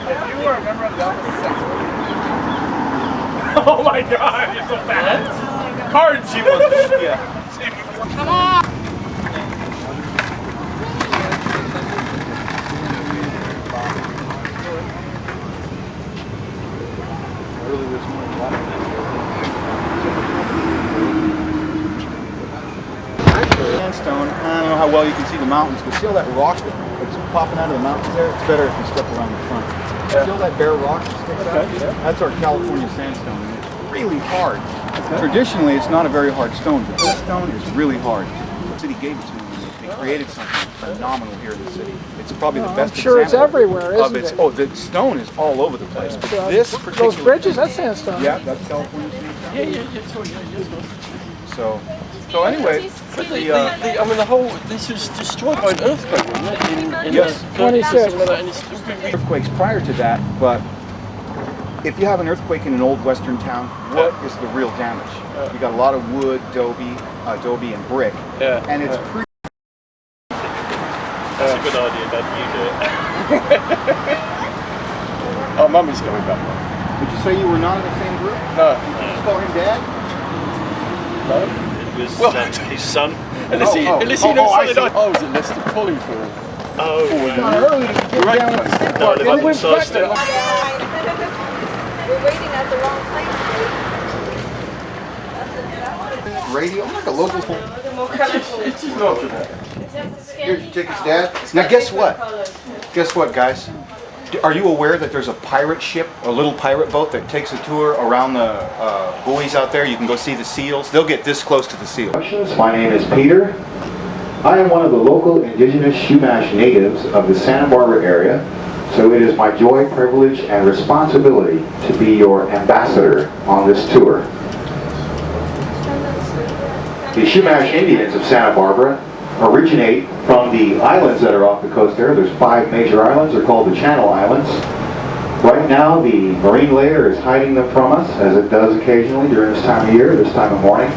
If you were a member of the opposite sex. Oh my god, you're so fat. Cards you want to give you. Come on! Sandstone. I don't know how well you can see the mountains, but see all that rock that's popping out of the mountains there? It's better if you step around the front. See all that bare rock that sticks out? Yeah. That's our California sandstone. And it's really hard. Traditionally, it's not a very hard stone, but this stone is really hard. The city gave it to me. They created something phenomenal here in the city. It's probably the best I'm sure it's everywhere, isn't it? Oh, the stone is all over the place. But this particular... Those bridges, that's sandstone. Yeah, that's California sandstone. Yeah. So anyway, but I mean, the whole, this was destroyed by an earthquake, wasn't it? Yes. 26. Earthquakes prior to that, but if you have an earthquake in an old western town, what is the real damage? You got a lot of wood, adobe and brick, and it's pretty... That's a good idea, Dad. You do it. Oh, Mummy's coming back. Did you say you were not in the same group? No. Did you call him Dad? No. Was his son. Unless he knows something like, oh, was it Lester calling for him? Oh, early to get down and sit. no, they haven't sized it. We're waiting at the wrong place. Radio, I'm like a local phone. It's just not dramatic. Here's your tickets, Dad. Now guess what? Guess what, guys? Are you aware that there's a pirate ship, a little pirate boat that takes a tour around the buoys out there? You can go see the seals. They'll get this close to the seals. My name is Peter. I am one of the local indigenous Chumash natives of the Santa Barbara area, so it is my joy, privilege, and responsibility to be your ambassador on this tour. The Chumash Indians of Santa Barbara originate from the islands that are off the coast there. There's 5 major islands. They're called the Channel Islands. Right now, the marine layer is hiding them from us, as it does occasionally during this time of year, this time of morning.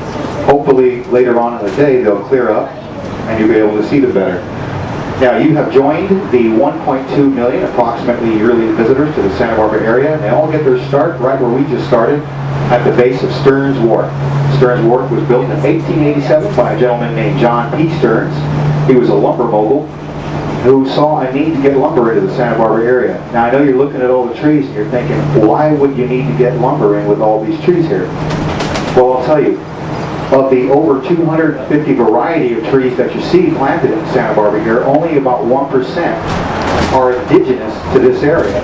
Hopefully, later on in the day, they'll clear up, and you'll be able to see them better. Now, you have joined the 1.2 million, approximately, yearly visitors to the Santa Barbara area. They all get their start right where we just started, at the base of Stearns Wharf. Stearns Wharf was built in 1887 by a gentleman named John P. Stearns. He was a lumber mogul who saw a need to get lumber into the Santa Barbara area. Now I know you're looking at all the trees and you're thinking, why would you need to get lumber in with all these trees here? Well, I'll tell you, of the over 250 variety of trees that you see planted in Santa Barbara here, only about 1% are indigenous to this area.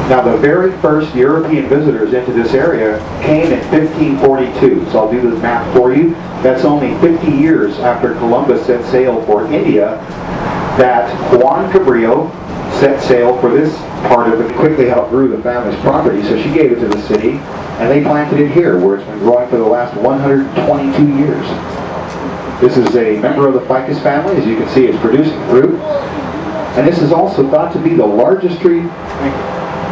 Now, the very first European visitors into this area came in 1542, so I'll do the map for you. That's only 50 years after Columbus set sail for India that Juan Cabrillo set sail for this part of it. Quickly outgrew the family's property, so she gave it to the city, and they planted it here, where it's been growing for the last 122 years. This is a member of the ficus family. As you can see, it's producing fruit. And this is also thought to be the largest tree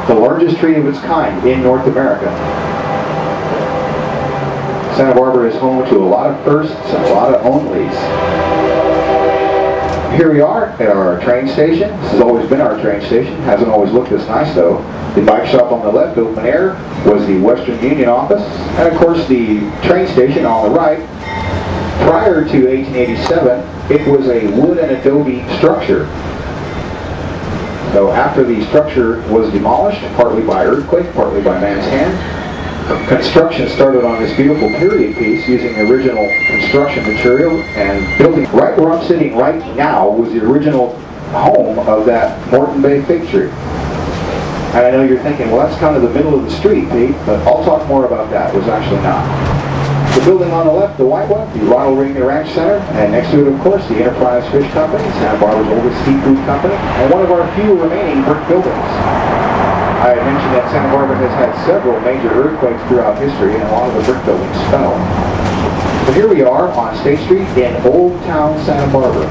of its kind in North America. Santa Barbara is home to a lot of firsts and a lot of onlys. Here we are at our train station. This has always been our train station. Hasn't always looked this nice though. The bike shop on the left, open air, was the Western Union office. And of course the train station on the right, prior to 1887, it was a wood and adobe structure. So after the structure was demolished, partly by earthquake, partly by man's hand, construction started on this beautiful period piece using the original construction material and building. Right where I'm sitting right now was the original home of that Morton Bay fig tree. And I know you're thinking, well, that's kind of the middle of the street, Pete, but I'll talk more about that. It was actually not. The building on the left, the white one, the Ronald Reagan Ranch Center, and next to it, of course, the Enterprise Fish Company, Santa Barbara's oldest seafood company, and one of our few remaining brick buildings. I had mentioned that Santa Barbara has had several major earthquakes throughout history, and a lot of the brick buildings fell. So here we are on State Street in Old Town Santa Barbara.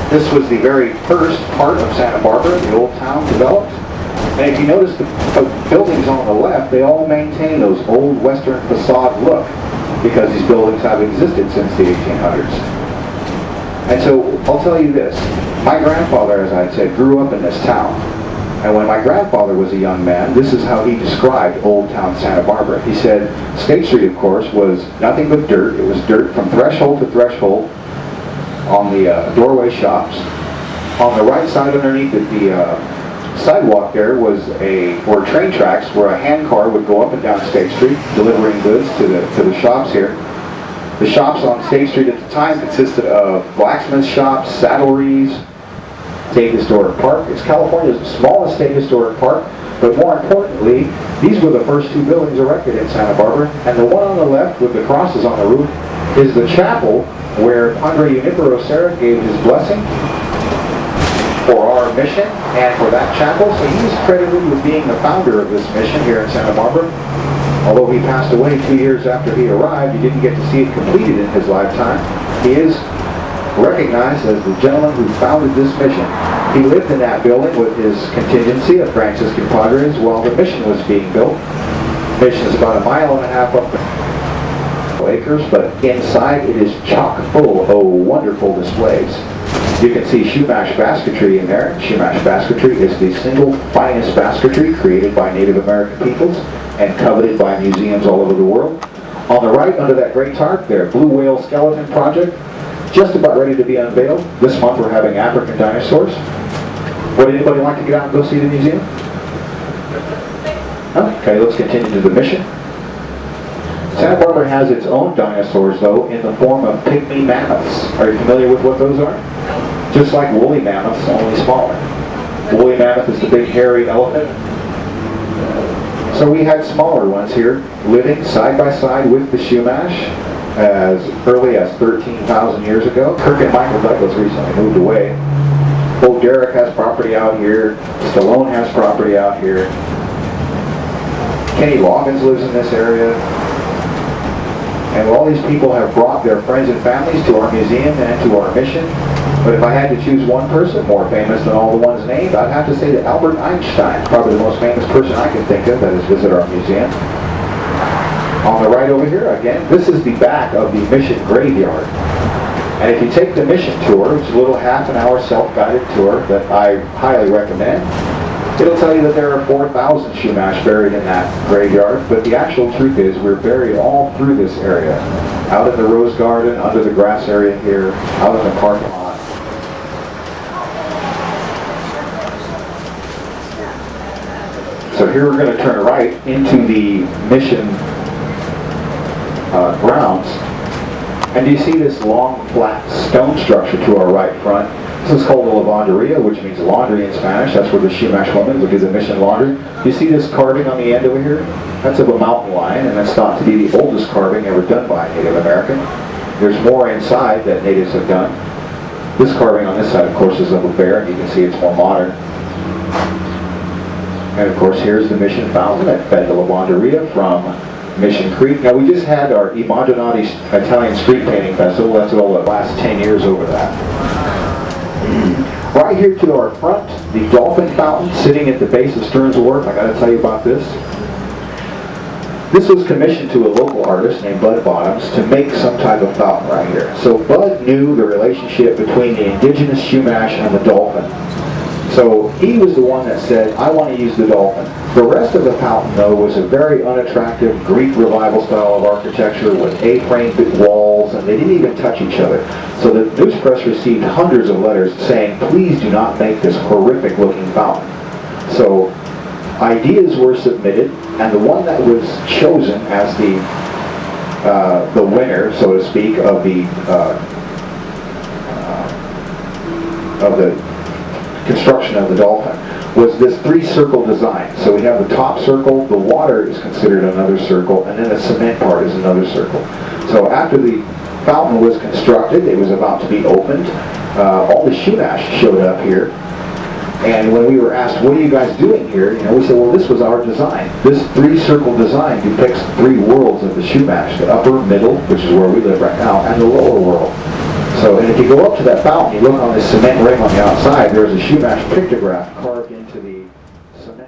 This was the very first part of Santa Barbara the Old Town developed. And if you notice the buildings on the left, they all maintain those old Western facade look, because these buildings have existed since the 1800s. And so I'll tell you this, my grandfather, as I said, grew up in this town. And when my grandfather was a young man, this is how he described Old Town Santa Barbara. He said, State Street, of course, was nothing but dirt. It was dirt from threshold to threshold on the doorway shops. On the right side underneath the sidewalk there were train tracks where a hand car would go up and down State Street delivering goods to the shops here. The shops on State Street at the time consisted of blacksmith shops, saddleries, State Historic Park. It's California's smallest State Historic Park, but more importantly, these were the first two buildings erected in Santa Barbara, and the one on the left with the crosses on the roof is the chapel where Padre Junipero Serra gave his blessing for our mission and for that chapel. So he's credited with being the founder of this mission here in Santa Barbara. Although he passed away 2 years after he arrived, he didn't get to see it completed in his lifetime. He is recognized as the gentleman who founded this mission. He lived in that building with his contingency of Franciscan Padres while the mission was being built. The mission is about 1.5 miles up the acres, but inside it is chock full of wonderful displays. You can see Shumash basketry in there. Shumash basketry is the single finest basketry created by Native American peoples and coveted by museums all over the world. On the right, under that great tarp there, Blue Whale Skeleton Project, just about ready to be unveiled. This month we're having African dinosaurs. Would anybody like to get out and go see the museum? Okay, let's continue to the mission. Santa Barbara has its own dinosaurs, though, in the form of pygmy mammoths. Are you familiar with what those are? Just like woolly mammoths, only smaller. The woolly mammoth is the big hairy elephant. So we had smaller ones here, living side by side with the Shumash as early as 13,000 years ago. Kirk and Michael Douglas recently moved away. Bo Derek has property out here. Stallone has property out here. Kenny Loggins lives in this area. And all these people have brought their friends and families to our museum and to our mission. But if I had to choose one person more famous than all the ones named, I'd have to say that Albert Einstein, probably the most famous person I can think of that has visited our museum. On the right over here, again, this is the back of the mission graveyard. And if you take the mission tour, which is a little half-an-hour self-guided tour that I highly recommend, it'll tell you that there are 4,000 Shumash buried in that graveyard, but the actual truth is we're buried all through this area. Out in the rose garden, under the grass area here, out in the parking lot. So here we're going to turn right into the mission grounds. And do you see this long, flat stone structure to our right front? This is called a lavanderia, which means laundry in Spanish. That's where the Shumash women would do the mission laundry. You see this carving on the end over here? That's of a mountain lion, and that's thought to be the oldest carving ever done by a Native American. There's more inside that natives have done. This carving on this side, of course, is of a bear, and you can see it's more modern. And of course, here's the mission fountain that fed the lavanderia from Mission Creek. Now, we just had our Immaginati Italian Street Painting Festival. That's all the last 10 years over that. Right here to our front, the dolphin fountain sitting at the base of Stearns Wharf. I got to tell you about this. This was commissioned to a local artist named Bud Bottoms to make some type of fountain right here. So Bud knew the relationship between the indigenous Shumash and the dolphin. So he was the one that said, I want to use the dolphin. The rest of the fountain, though, was a very unattractive Greek revival style of architecture with A-frame walls, and they didn't even touch each other. So the news press received hundreds of letters saying, please do not make this horrific looking fountain. So ideas were submitted, and the one that was chosen as the winner, so to speak, of the construction of the dolphin was this three-circle design. So we have the top circle, the water is considered another circle, and then the cement part is another circle. So after the fountain was constructed, it was about to be opened, all the Shumash showed up here. And when we were asked, what are you guys doing here? We said, well, this was our design. This three-circle design depicts three worlds of the Shumash, the upper, middle, which is where we live right now, and the lower world. So, and if you go up to that fountain, you look on this cement ring on the outside, there's a Shumash pictograph carved in